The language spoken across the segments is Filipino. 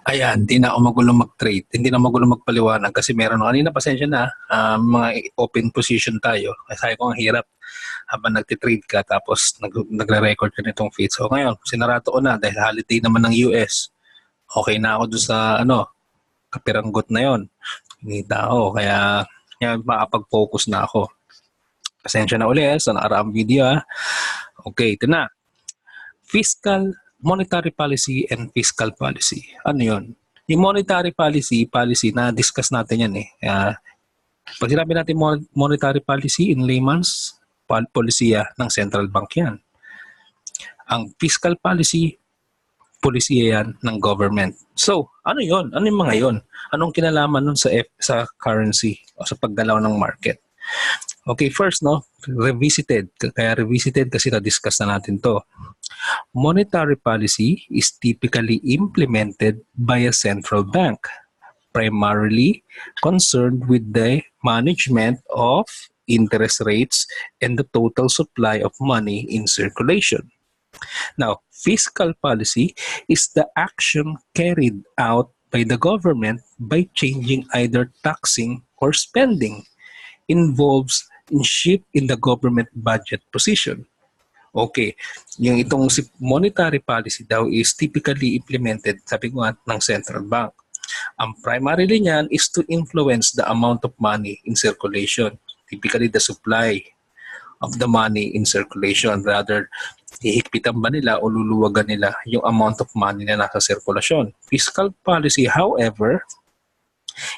Ayan, hindi na ako magulong mag-trade. Hindi na magulong magpaliwanag kasi meron kanina, pasensya na, mga open position tayo. Kasi ko ang hirap habang nagtitrade ka tapos nagre-record ka nitong feed. So ngayon, sinarato ko na dahil holiday naman ng US. Okay na ako doon sa kapiranggot na yon. Hinita ako, kaya makapag-focus na ako. Pasensya na ulit sa nakaraang video. Okay, ito na. Monetary policy and fiscal policy. Ano yun? Yung monetary policy na discuss natin yan eh. Pag sinabi natin monetary policy in layman's, polisiya ng central bank yan. Ang fiscal policy, polisiya yan ng government. So, ano yun? Ano yung mga yun? Anong kinalaman nun sa currency o sa paggalaw ng market? Okay, first, revisited. Kaya revisited kasi na-discuss na natin to. Monetary policy is typically implemented by a central bank, primarily concerned with the management of interest rates and the total supply of money in circulation. Now, fiscal policy is the action carried out by the government by changing either taxing or spending. Involves in shift in the government budget position. Okay, yung itong monetary policy daw is typically implemented, sabi ko nga, ng central bank. Ang primarily niyan is to influence the amount of money in circulation, typically the supply of the money in circulation, rather hihigpitan ba nila o luluwagan nila yung amount of money na nasa sirkulasyon. Fiscal policy, however,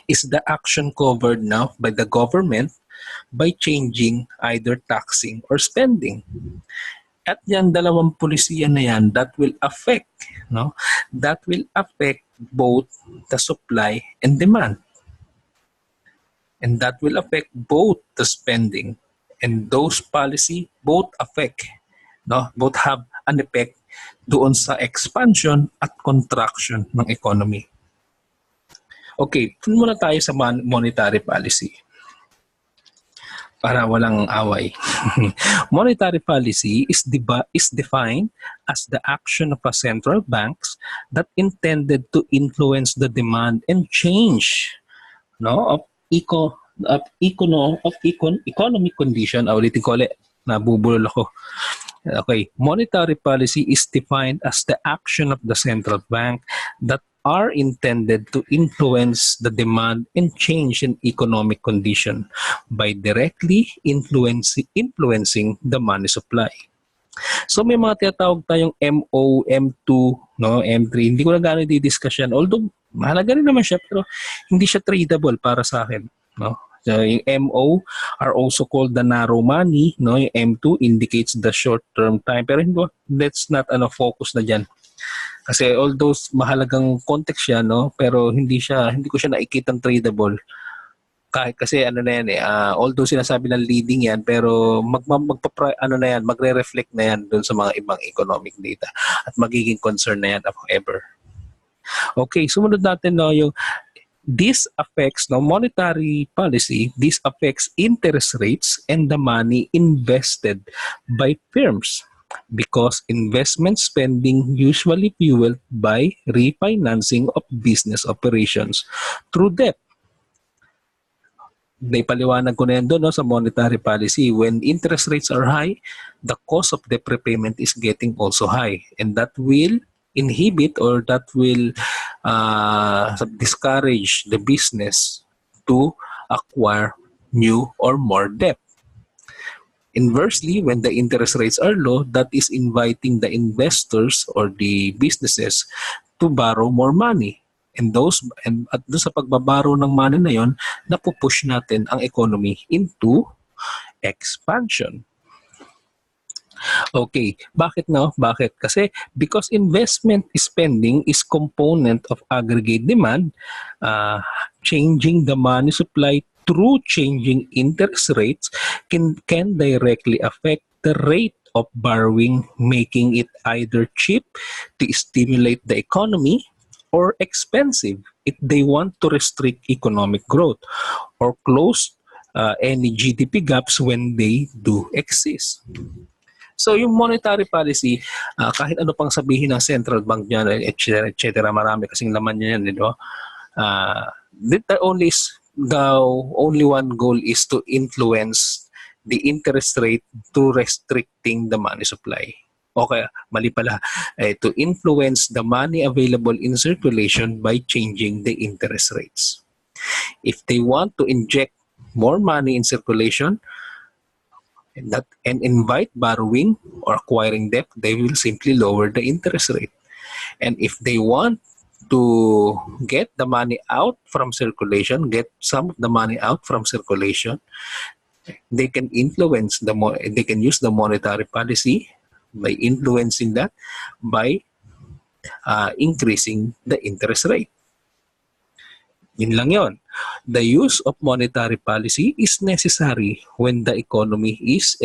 is the action covered now by the government by changing either taxing or spending. At yan, dalawang polisiya na yan that will affect both the supply and demand. And that will affect both the spending, and those policy both both have an effect doon sa expansion at contraction ng economy. Okay, muna tayo sa monetary policy para walang away. Monetary policy is defined as the action of a central banks that intended to influence the demand and change of economic condition. Ulitin ko ulit, nabubulol ako. Okay, monetary policy is defined as the action of the central bank that are intended to influence the demand and change in economic condition by directly influencing the money supply. So may mga tinatawag tayong MO, M2, M3. Hindi ko na gano'y di-discuss yan. Although mahalaga rin naman siya, pero hindi siya tradable para sa akin. So, yung MO are also called the narrow money. Yung M2 indicates the short-term time. Pero let's not focus na dyan. Kasi although mahalagang context siya, pero hindi ko siya nakikitang tradable. Kasi although sinasabi ng leading yan, pero magre-reflect na yan doon sa mga ibang economic data at magiging concern na yan however. Okay, sumunod natin yung this affects monetary policy. This affects interest rates and the money invested by firms, because investment spending usually fueled by refinancing of business operations through debt. Naipaliwanag ko na yan doon sa monetary policy. When interest rates are high, the cost of debt repayment is getting also high, and that will inhibit or that will discourage the business to acquire new or more debt. Inversely, when the interest rates are low, that is inviting the investors or the businesses to borrow more money. And at doon sa pagbabaro ng money na yon, napupush natin ang economy into expansion. Okay, bakit no? Bakit? Kasi because investment spending is component of aggregate demand, changing the money supply through changing interest rates can directly affect the rate of borrowing, making it either cheap to stimulate the economy or expensive if they want to restrict economic growth or close any GDP gaps when they do exist. So yung monetary policy, kahit ano pang sabihin ng central bank niya, et cetera, marami kasing laman niya yan, no? The only one goal is to influence the interest rate to restricting the money supply. Okay, mali pala. To influence the money available in circulation by changing the interest rates. If they want to inject more money in circulation and invite borrowing or acquiring debt, they will simply lower the interest rate. And if they want to get the money out from circulation, get some of the money out from circulation, they can they can use the monetary policy by influencing that by increasing the interest rate. Yun lang yun. The use of monetary policy is necessary when the economy is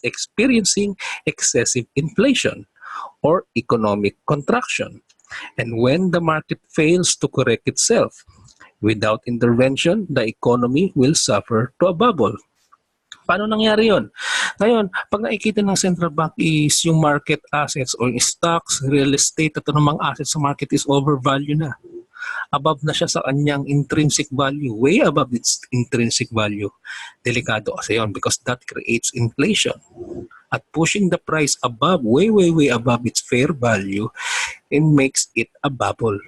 experiencing excessive inflation or economic contraction, and when the market fails to correct itself. Without intervention, the economy will suffer to a bubble. Paano nangyari yon? Ngayon, pag nakikita ng central bank is yung market assets or stocks, real estate, at anumang assets sa market is overvalued na. Above na siya sa kanyang intrinsic value, way above its intrinsic value. Delikado kasi yun because that creates inflation. At pushing the price above, way above its fair value, it makes it a bubble.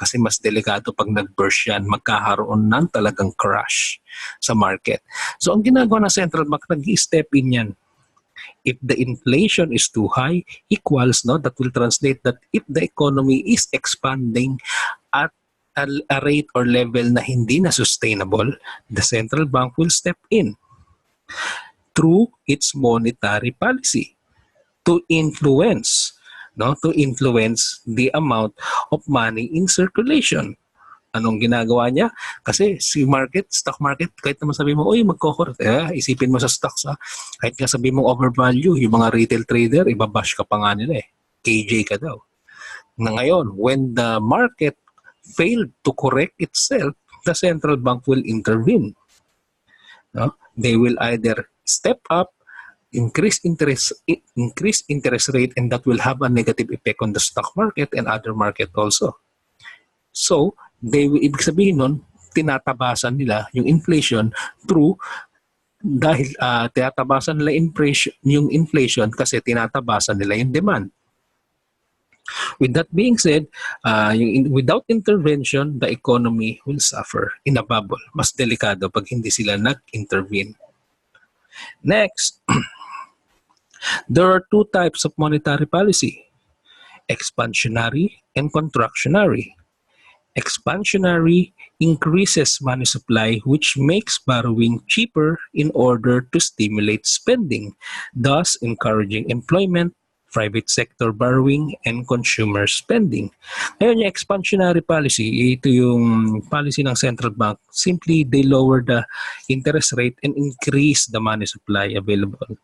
Kasi mas delikado pag nag-burst yan, magkakaroon ng talagang crash sa market. So ang ginagawa ng central bank, nag-step in yan. If the inflation is too high, equals, no, that will translate that if the economy is expanding at a rate or level na hindi na sustainable, the central bank will step in through its monetary policy to influence the amount of money in circulation. Anong ginagawa niya? Kasi si stock market, kahit naman sabi mo, oy, magko-correct, isipin mo sa stocks, kahit nga sabi mo overvalue, yung mga retail trader, ibabash ka pa nga nila KJ ka daw. Na ngayon, when the market failed to correct itself, the central bank will intervene. No? They will either step up, increase interest rate, and that will have a negative effect on the stock market and other market also. So, ibig sabihin nun, tinatabasan nila yung inflation dahil tinatabasan nila yung inflation kasi tinatabasan nila yung demand. With that being said, without intervention, the economy will suffer in a bubble. Mas delikado pag hindi sila nag-intervene. Next, there are two types of monetary policy, expansionary and contractionary. Expansionary increases money supply, which makes borrowing cheaper in order to stimulate spending, thus encouraging employment, private sector borrowing, and consumer spending. Ngayon, yung expansionary policy, ito yung policy ng central bank. Simply, they lower the interest rate and increase the money supply available.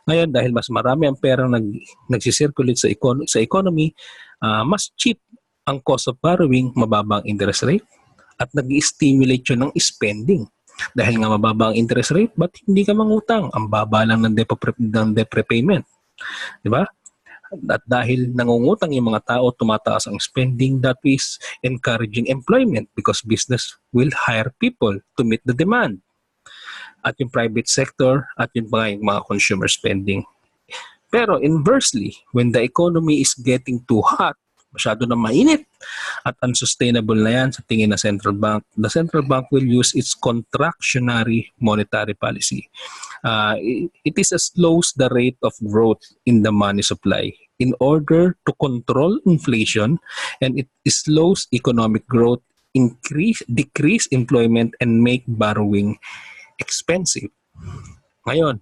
Ngayon, dahil mas marami ang perang nagsisirculate sa economy, mas cheap ang cost of borrowing, mababa ang interest rate, at nag-stimulate yun ng spending. Dahil nga mababa ang interest rate, ba't hindi ka mangutang? Ang baba lang ng debt repayment. Diba? At dahil nangungutang yung mga tao, tumataas ang spending, that is encouraging employment because business will hire people to meet the demand. At yung private sector, at yung mga consumer spending. Pero inversely, when the economy is getting too hot, masyado na mainit at unsustainable na yan sa tingin ng central bank, the central bank will use its contractionary monetary policy. It slows the rate of growth in the money supply in order to control inflation, and it slows economic growth, decrease employment, and make borrowing expensive. Ngayon,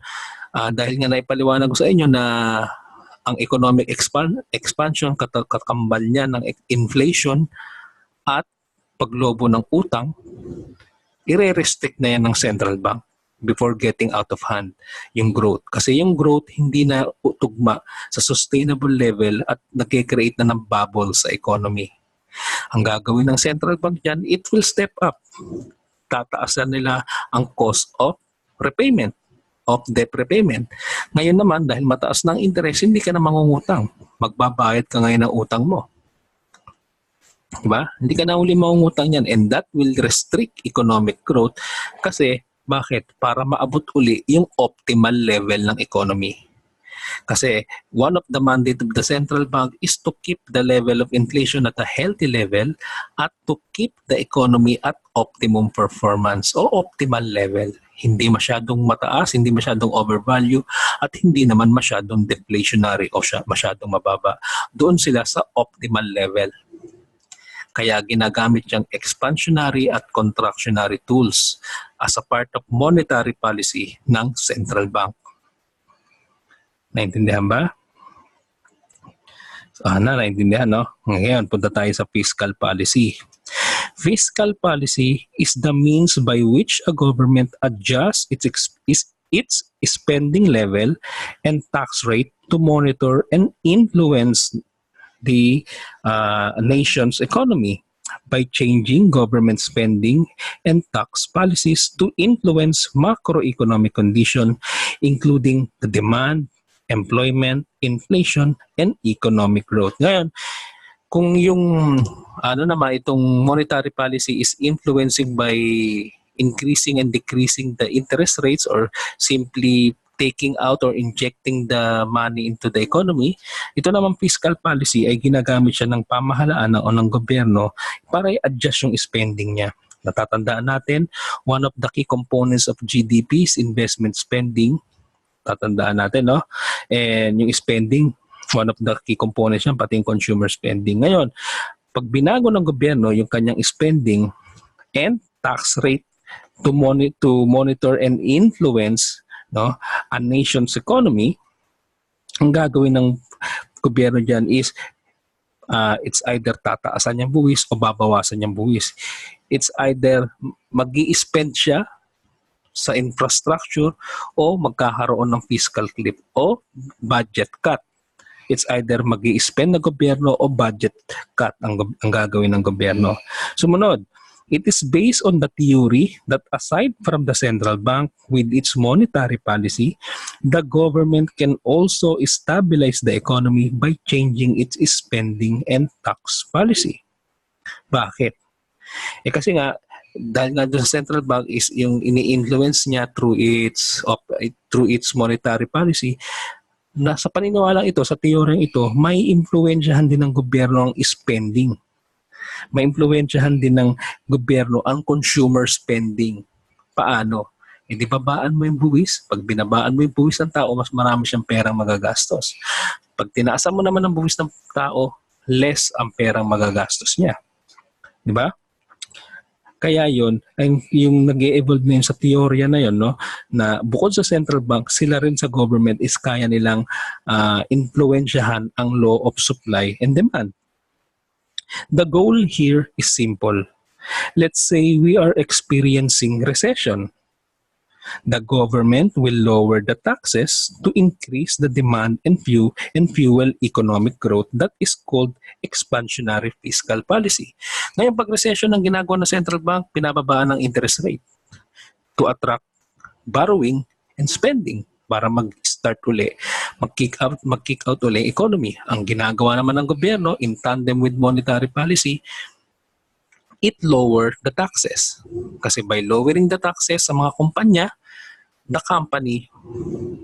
dahil nga naipaliwanag ko sa inyo na ang economic expansion, kakambal niya ng inflation at paglobo ng utang, i-restrict na yan ng central bank before getting out of hand yung growth. Kasi yung growth hindi na tugma sa sustainable level at nag-create na ng bubble sa economy. Ang gagawin ng central bank dyan, it will step up. Tataasan nila ang cost of repayment. of debt repayment. Ngayon naman, dahil mataas ng interest, hindi ka na mangungutang. Magbabayad ka ngayon ng utang mo. Diba? Hindi ka na uli mangungutang yan, and that will restrict economic growth kasi bakit? Para maabot uli yung optimal level ng economy. Kasi one of the mandate of the central bank is to keep the level of inflation at a healthy level at to keep the economy at optimum performance o optimal level. Hindi masyadong mataas, hindi masyadong overvalue, at hindi naman masyadong deflationary o masyadong mababa. Doon sila sa optimal level. Kaya ginagamit yung expansionary at contractionary tools as a part of monetary policy ng central bank. Naintindihan ba? Naintindihan, no? Ngayon, punta tayo sa fiscal policy. Fiscal policy is the means by which a government adjusts its spending level and tax rate to monitor and influence the nation's economy by changing government spending and tax policies to influence macroeconomic condition, including the demand, employment, inflation, and economic growth. Ngayon, kung yung itong monetary policy is influencing by increasing and decreasing the interest rates or simply taking out or injecting the money into the economy, ito naman fiscal policy ay ginagamit siya ng pamahalaan o ng gobyerno para i-adjust yung spending niya. Natatandaan natin, one of the key components of GDP is investment spending. Tatandaan natin, no? And yung spending, one of the key components yan, pati yung consumer spending. Ngayon, pag binago ng gobyerno yung kanyang spending and tax rate to monitor and influence, no, a nation's economy, ang gagawin ng gobyerno dyan is it's either tataasan yung buwis o babawasan yung buwis. It's either mag-i-spend siya sa infrastructure o magkakaroon ng fiscal cliff o budget cut. It's either mag-i-spend ng gobyerno o budget cut ang gagawin ng gobyerno. Sumunod, it is based on the theory that aside from the central bank with its monetary policy, the government can also stabilize the economy by changing its spending and tax policy. Bakit? Kasi nga, dahil nga sa central bank is yung ini-influence niya through its monetary policy, na sa paniniwalang ito, sa teoryang ito, may impluwensyahan din ng gobyerno ang spending. May impluwensyahan din ng gobyerno ang consumer spending. Paano? Di babaan mo yung buwis. Pag binabaan mo yung buwis ng tao, mas marami siyang perang magagastos. Pag tinaasan mo naman ang buwis ng tao, less ang perang magagastos niya. Di ba? Kaya yun, yung nag-e-evolve na yun sa teorya na yun, no, na bukod sa central bank, sila rin sa government is kaya nilang influensyahan ang law of supply and demand. The goal here is simple. Let's say we are experiencing recession. The government will lower the taxes to increase the demand and fuel economic growth. That is called expansionary fiscal policy. Ngayon, pag recession ang ginagawa ng central bank, pinababaan ng interest rate to attract borrowing and spending para mag-start uli, mag-kick out uli economy. Ang ginagawa naman ng gobyerno in tandem with monetary policy, it lowered the taxes. Kasi by lowering the taxes sa mga kumpanya, the company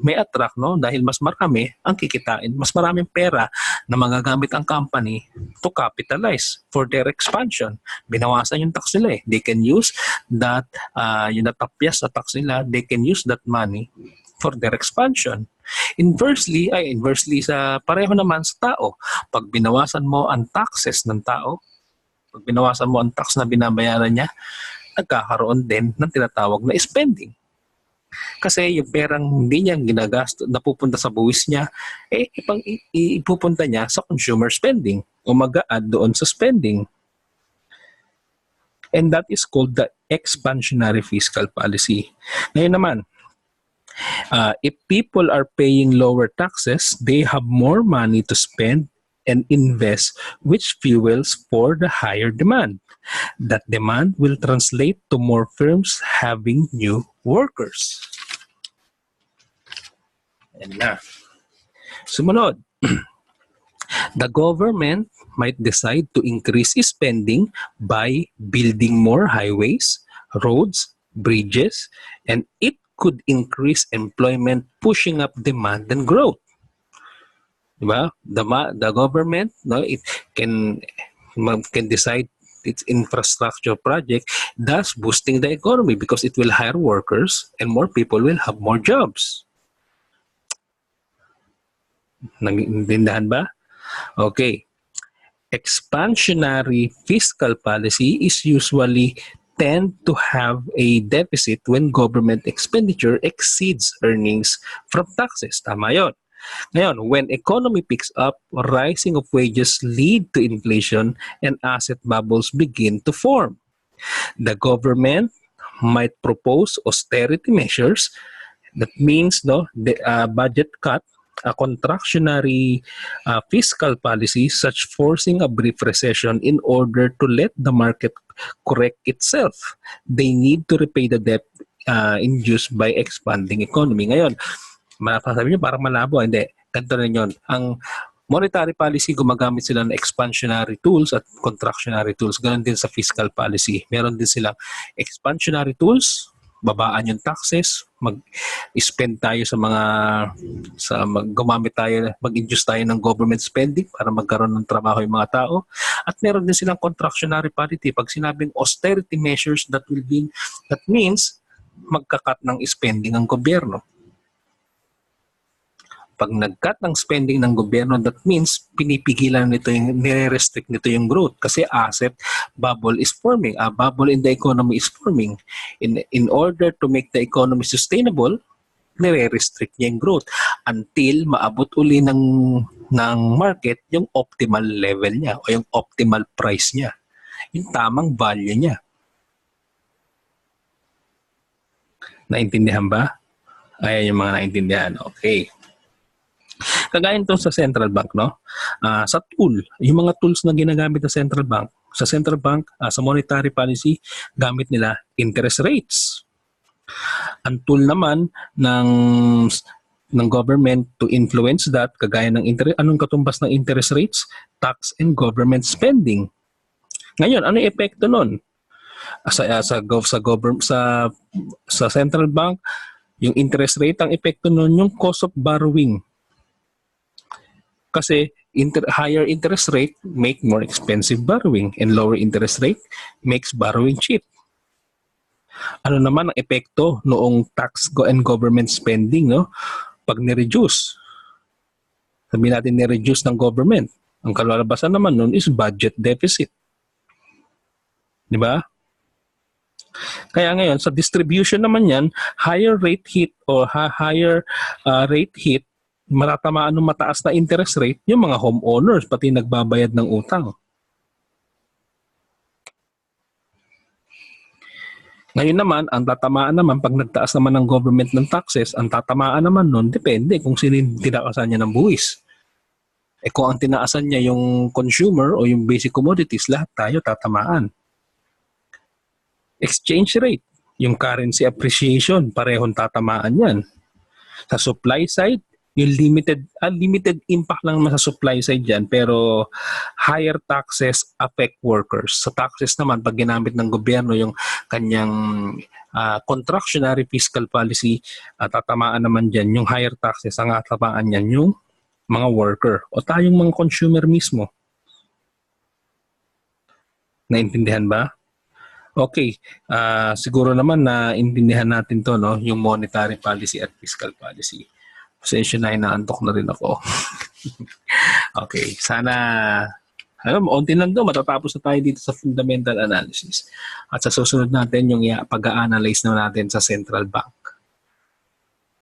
may attract, no? Dahil mas marami ang kikitain, mas maraming pera na magagamit ang company to capitalize for their expansion. Binawasan yung tax nila eh. They can use that, yung natapyas na tax nila, they can use that money for their expansion. Inversely sa pareho naman sa tao. Pag binawasan mo ang taxes ng tao, pag binawasan mo ang tax na binabayaran niya, nagkakaroon din ng tinatawag na spending. Kasi yung perang hindi niya ginagasto, napupunta sa buwis niya, ipupunta niya sa consumer spending o mag-a-add doon sa spending. And that is called the expansionary fiscal policy. Ngayon naman, if people are paying lower taxes, they have more money to spend and invest, which fuels for the higher demand. That demand will translate to more firms having new workers. Ayan na. Sumunod. The government might decide to increase spending by building more highways, roads, bridges, and it could increase employment, pushing up demand and growth. Diba? The government, no, it can decide its infrastructure project, thus boosting the economy because it will hire workers and more people will have more jobs. Naintindihan ba? Okay. Expansionary fiscal policy is usually tend to have a deficit when government expenditure exceeds earnings from taxes. Tama yun. Ngayon, when economy picks up, rising of wages lead to inflation and asset bubbles begin to form. The government might propose austerity measures. That means the budget cut, a contractionary fiscal policy such forcing a brief recession in order to let the market correct itself. They need to repay the debt induced by expanding economy. Ngayon, masasabi nyo parang malabo. Hindi. Ganito rin yun. Ang monetary policy, gumagamit sila ng expansionary tools at contractionary tools. Ganon din sa fiscal policy. Meron din silang expansionary tools, babaan yung taxes, mag-spend tayo gumamit tayo, mag-induce tayo ng government spending para magkaroon ng trabaho yung mga tao. At meron din silang contractionary policy. Pag sinabing austerity measures, that means magkakat ng spending ang gobyerno. Pag nag-cut ng spending ng gobyerno, that means pinipigilan nito nire-restrict nito yung growth kasi asset bubble is forming. A bubble in the economy is forming. In order to make the economy sustainable, nire-restrict niya yung growth until maabot uli ng market yung optimal level niya o yung optimal price niya. Yung tamang value niya. Naintindihan ba? Ayan yung mga naintindihan. Okay. Kagaya nito sa central bank, no? Sa tool, yung mga tools na ginagamit ng central bank, sa monetary policy, gamit nila interest rates. Ang tool naman ng government to influence that, kagaya ng anong katumbas ng interest rates? Tax and government spending. Ngayon, ano yung epekto nun? Sa central bank, yung interest rate, ang epekto nun yung cost of borrowing. Kasi higher interest rate make more expensive borrowing and lower interest rate makes borrowing cheap. Ano naman ang epekto noong tax and government spending, no? Pag ni-reduce, sabihin natin ni-reduce ng government, ang kalalabasan naman nun is budget deficit. Di ba? Kaya ngayon, sa distribution naman yan, higher rate hit, matatamaan ng mataas na interest rate yung mga homeowners, pati nagbabayad ng utang. Ngayon naman, ang tatamaan naman, pag nagtaas naman ng government ng taxes, ang tatamaan naman nun, depende kung sino tinaasan niya ng buwis. Kung ang tinaasan niya yung consumer o yung basic commodities, lahat tayo tatamaan. Exchange rate, yung currency appreciation, parehong tatamaan yan. Sa supply side, yung limited impact lang naman sa supply side dyan, pero higher taxes affect workers. Sa taxes naman, pag ginamit ng gobyerno yung kanyang contractionary fiscal policy, tatamaan naman dyan yung higher taxes, ang tatamaan yan yung mga worker o tayong mga consumer mismo. Naintindihan ba? Okay, siguro naman na intindihan natin to, no, yung monetary policy at fiscal policy. Pasensya na, inaantok na rin ako. Okay, sana onti lang daw, matatapos na tayo dito sa fundamental analysis. At sa susunod natin, yung pag-a-analyze na natin sa central bank.